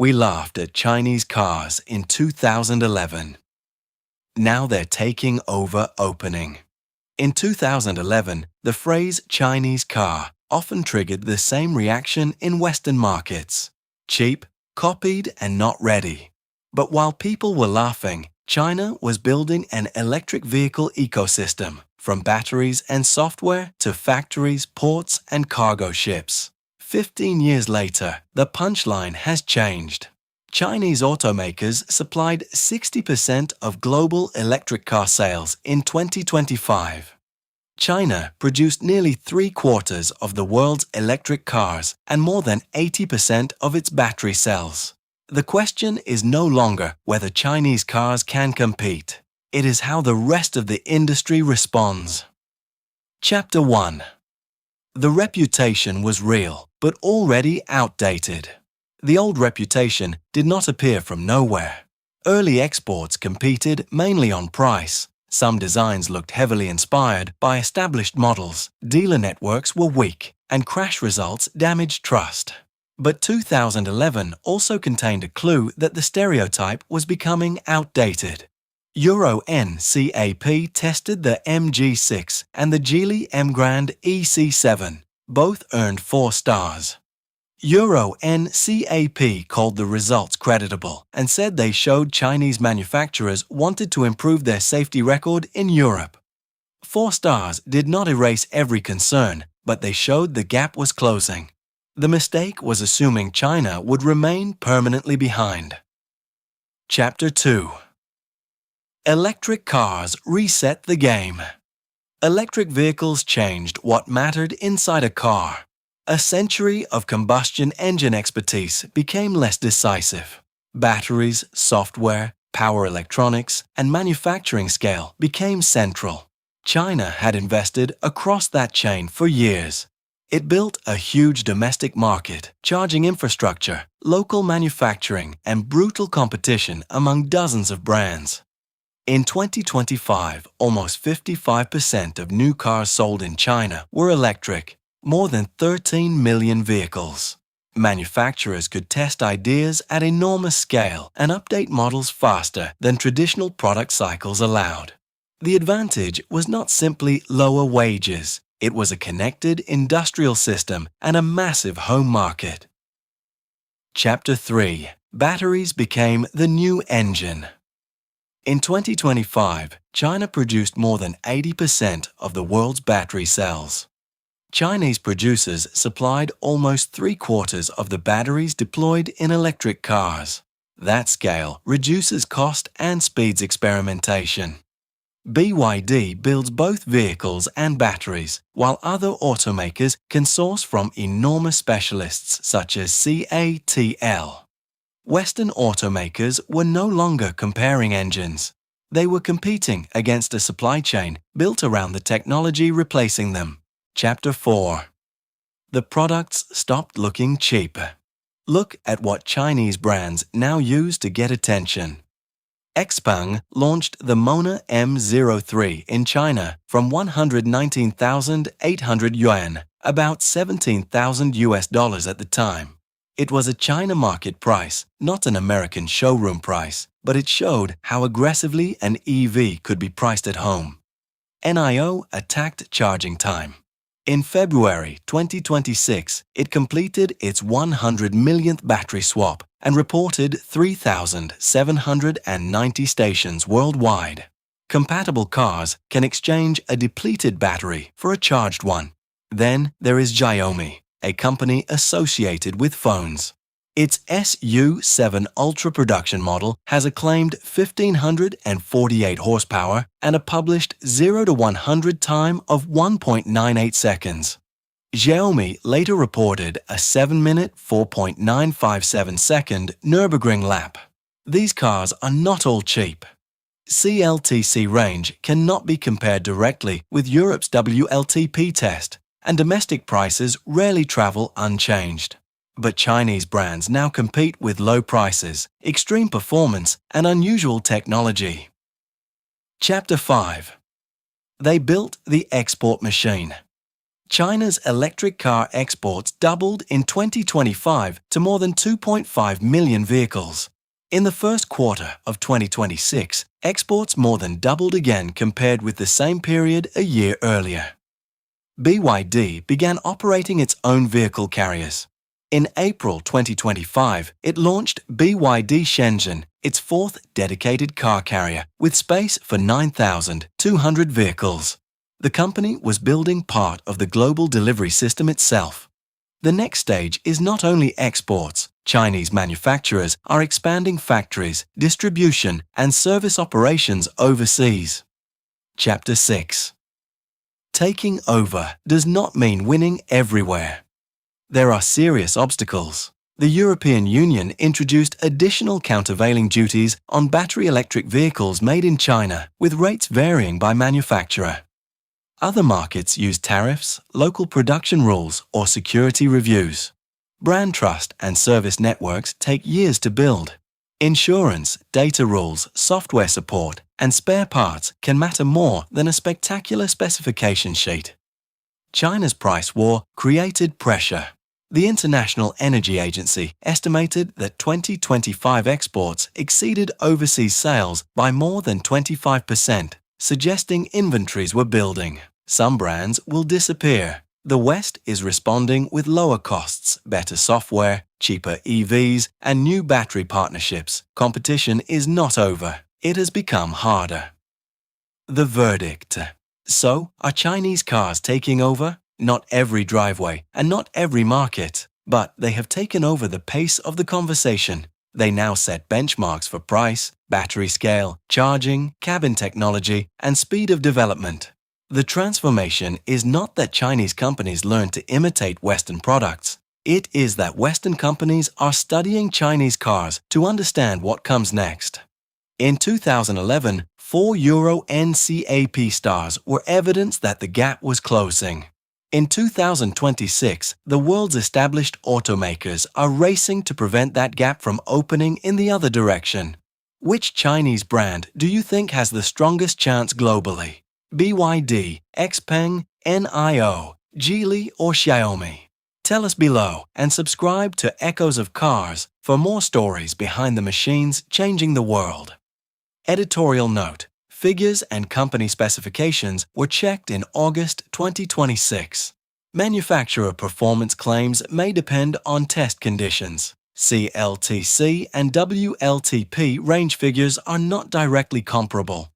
We laughed at Chinese cars in 2011. Now they're taking over opening. In 2011, the phrase Chinese car often triggered the same reaction in Western markets. Cheap, copied and not ready. But while people were laughing, China was building an electric vehicle ecosystem, from batteries and software to factories, ports and cargo ships. 15 years later, the punchline has changed. Chinese automakers supplied 60% of global electric car sales in 2025. China produced nearly 3/4 of the world's electric cars and more than 80% of its battery cells. The question is no longer whether Chinese cars can compete. It is how the rest of the industry responds. Chapter 1. The reputation was real, but already outdated. The old reputation did not appear from nowhere. Early exports competed mainly on price. Some designs looked heavily inspired by established models, dealer networks were weak, and crash results damaged trust. But 2011 also contained a clue that the stereotype was becoming outdated. Euro NCAP tested the MG6 and the Geely M Grand EC7. Both earned 4 stars. Euro NCAP called the results creditable and said they showed Chinese manufacturers wanted to improve their safety record in Europe. 4 stars did not erase every concern, but they showed the gap was closing. The mistake was assuming China would remain permanently behind. Chapter 2. Electric cars reset the game. Electric vehicles changed what mattered inside a car. A century of combustion engine expertise became less decisive. Batteries, software, power electronics, and manufacturing scale became central. China had invested across that chain for years. It built a huge domestic market, charging infrastructure, local manufacturing, and brutal competition among dozens of brands. In 2025, almost 55% of new cars sold in China were electric, more than 13 million vehicles. Manufacturers could test ideas at enormous scale and update models faster than traditional product cycles allowed. The advantage was not simply lower wages, it was a connected industrial system and a massive home market. Chapter 3. Batteries became the new engine. In 2025, China produced more than 80% of the world's battery cells. Chinese producers supplied almost 3/4 of the batteries deployed in electric cars. That scale reduces cost and speeds experimentation. BYD builds both vehicles and batteries, while other automakers can source from enormous specialists such as CATL. Western automakers were no longer comparing engines. They were competing against a supply chain built around the technology replacing them. Chapter 4. The products stopped looking cheap. Look at what Chinese brands now use to get attention. XPeng launched the Mona M03 in China from 119,800 yuan, about $17,000 at the time. It was a China market price, not an American showroom price, but it showed how aggressively an EV could be priced at home. NIO attacked charging time. In February 2026, it completed its 100 millionth battery swap and reported 3,790 stations worldwide. Compatible cars can exchange a depleted battery for a charged one. Then there is Xiaomi, a company associated with phones. Its SU7 Ultra production model has a claimed 1,548 horsepower and a published 0 to 100 time of 1.98 seconds. Xiaomi later reported a 7-minute 4.957 second Nürburgring lap. These cars are not all cheap. CLTC range cannot be compared directly with Europe's WLTP test, and domestic prices rarely travel unchanged. But Chinese brands now compete with low prices, extreme performance, and unusual technology. Chapter 5. They built the export machine. China's electric car exports doubled in 2025 to more than 2.5 million vehicles. In the first quarter of 2026, exports more than doubled again compared with the same period a year earlier. BYD began operating its own vehicle carriers. In April 2025, it launched BYD Shenzhen, its fourth dedicated car carrier, with space for 9,200 vehicles. The company was building part of the global delivery system itself. The next stage is not only exports. Chinese manufacturers are expanding factories, distribution, and service operations overseas. Chapter 6. Taking over does not mean winning everywhere. There are serious obstacles. The European Union introduced additional countervailing duties on battery electric vehicles made in China, with rates varying by manufacturer. Other markets use tariffs, local production rules, or security reviews. Brand trust and service networks take years to build. Insurance, data rules, software support, and spare parts can matter more than a spectacular specification sheet. China's price war created pressure. The International Energy Agency estimated that 2025 exports exceeded overseas sales by more than 25%, suggesting inventories were building. Some brands will disappear. The West is responding with lower costs, better software, cheaper EVs, and new battery partnerships. Competition is not over. It has become harder. The verdict. So, are Chinese cars taking over? Not every driveway and not every market, but they have taken over the pace of the conversation. They now set benchmarks for price, battery scale, charging, cabin technology, and speed of development. The transformation is not that Chinese companies learn to imitate Western products. It is that Western companies are studying Chinese cars to understand what comes next. In 2011, 4 Euro NCAP stars were evidence that the gap was closing. In 2026, the world's established automakers are racing to prevent that gap from opening in the other direction. Which Chinese brand do you think has the strongest chance globally? BYD, XPeng, NIO, Geely, or Xiaomi? Tell us below and subscribe to Echoes of Cars for more stories behind the machines changing the world. Editorial note: figures and company specifications were checked in August 2026. Manufacturer performance claims may depend on test conditions. CLTC and WLTP range figures are not directly comparable.